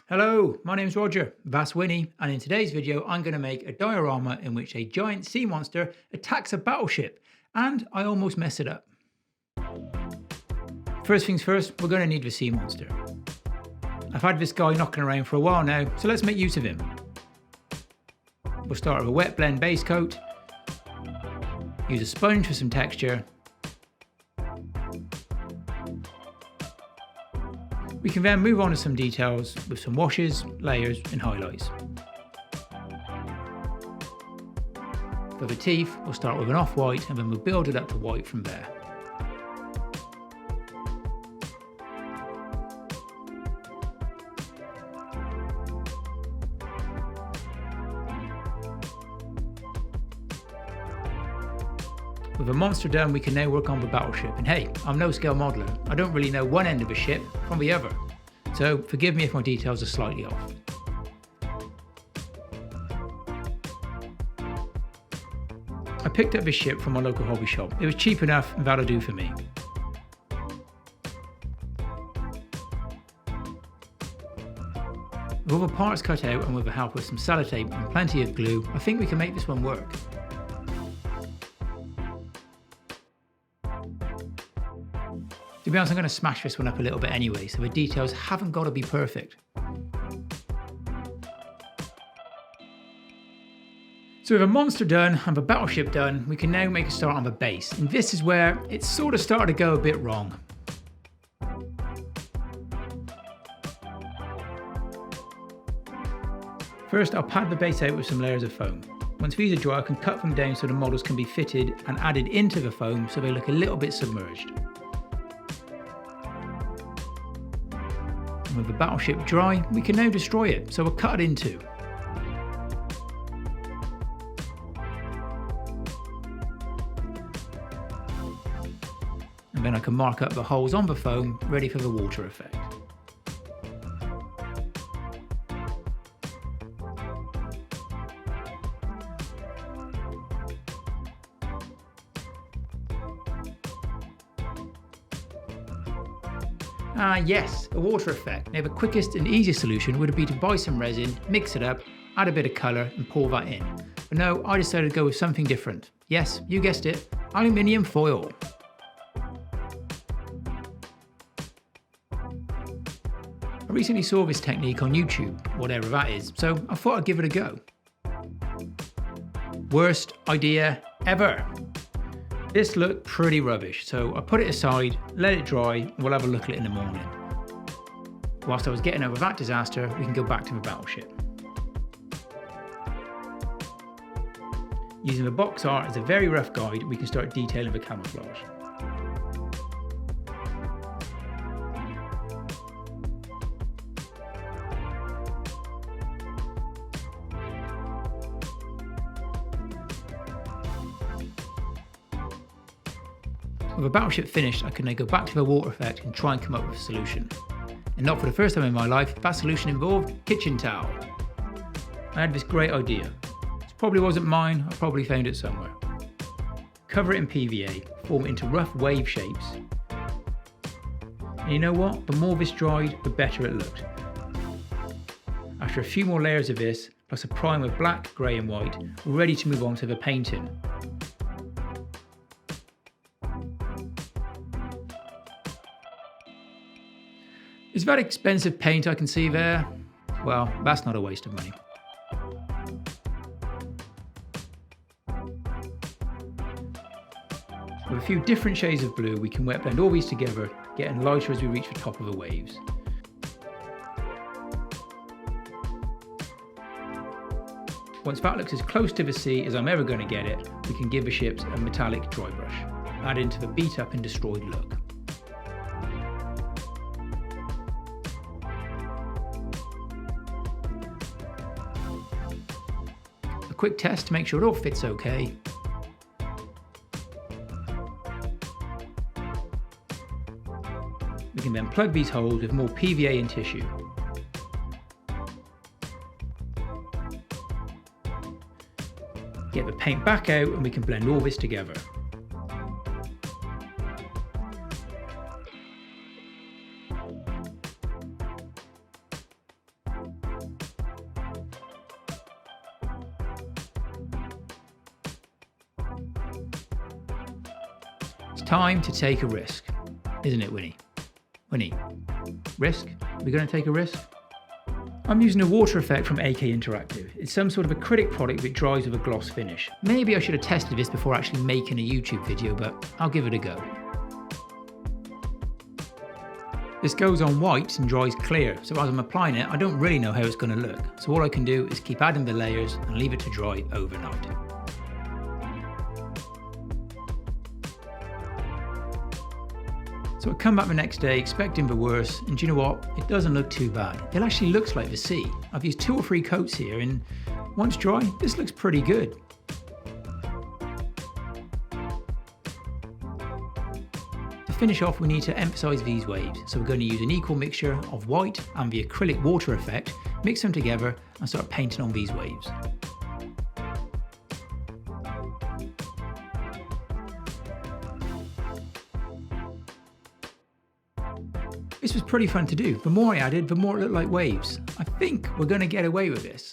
Hello, my name's Roger, that's Winnie, and in today's video I'm going to make a diorama in which a giant sea monster attacks a battleship, and I almost mess it up. First things first, we're going to need the sea monster. I've had this guy knocking around for a while now, so let's make use of him. We'll start with a wet blend base coat, use a sponge for some texture. We can then move on to some details with some washes, layers and highlights. For the teeth, we'll start with an off-white and then we'll build it up to white from there. With a monster done, we can now work on the battleship, and hey, I'm no scale modeller, I don't really know one end of a ship from the other, so forgive me if my details are slightly off. I picked up this ship from my local hobby shop. It was cheap enough and that'll do for me. With all the parts cut out and with the help of some sellotape and plenty of glue, I think we can make this one work. To be honest, I'm going to smash this one up a little bit anyway, so the details haven't got to be perfect. So with a monster done and the battleship done, we can now make a start on the base, and this is where it sort of started to go a bit wrong. First, I'll pad the base out with some layers of foam. Once these are dry, I can cut them down so the models can be fitted and added into the foam so they look a little bit submerged. With the battleship dry, we can now destroy it, so we'll cut it in two. And then I can mark up the holes on the foam, ready for the water effect. Yes, a water effect. Now the quickest and easiest solution would be to buy some resin, mix it up, add a bit of colour and pour that in. But no, I decided to go with something different. Yes, you guessed it, aluminium foil. I recently saw this technique on YouTube, whatever that is, so I thought I'd give it a go. Worst idea ever. This looked pretty rubbish, so I put it aside, let it dry, and we'll have a look at it in the morning. Whilst I was getting over that disaster, we can go back to the battleship. Using the box art as a very rough guide, we can start detailing the camouflage. With the battleship finished, I could now go back to the water effect and try and come up with a solution. And not for the first time in my life, that solution involved kitchen towel. I had this great idea. This probably wasn't mine, I probably found it somewhere. Cover it in PVA, form it into rough wave shapes. And you know what? The more this dried, the better it looked. After a few more layers of this, plus a prime of black, grey and white, we're ready to move on to the painting. Is that expensive paint I can see there? Well, that's not a waste of money. With a few different shades of blue, we can wet blend all these together, getting lighter as we reach the top of the waves. Once that looks as close to the sea as I'm ever going to get it, we can give the ships a metallic dry brush, add into the beat up and destroyed look. A quick test to make sure it all fits okay. We can then plug these holes with more PVA and tissue. Get the paint back out and we can blend all this together. time to take a risk, isn't it, Winnie? Winnie, risk? Are we going to take a risk? I'm using a water effect from AK Interactive. It's some sort of acrylic product which dries with a gloss finish. Maybe I should have tested this before actually making a YouTube video, but I'll give it a go. This goes on white and dries clear, so as I'm applying it, I don't really know how it's going to look. So all I can do is keep adding the layers and leave it to dry overnight. So I come back the next day expecting the worst, and do you know what? It doesn't look too bad. It actually looks like the sea. I've used 2 or 3 coats here, and once dry, this looks pretty good. To finish off, we need to emphasize these waves. So we're going to use an equal mixture of white and the acrylic water effect, mix them together and start painting on these waves. This was pretty fun to do. The more I added, the more it looked like waves. I think we're going to get away with this.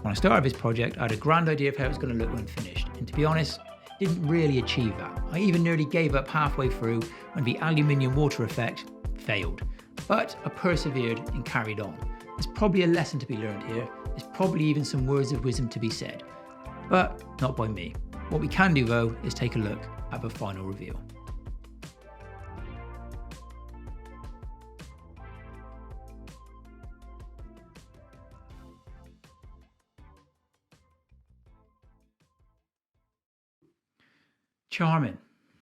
When I started this project, I had a grand idea of how it was going to look when finished, and to be honest, it didn't really achieve that. I even nearly gave up halfway through when the aluminium water effect failed. But I persevered and carried on. There's probably a lesson to be learned here. There's probably even some words of wisdom to be said, but not by me. What we can do though is take a look at the final reveal. Charming.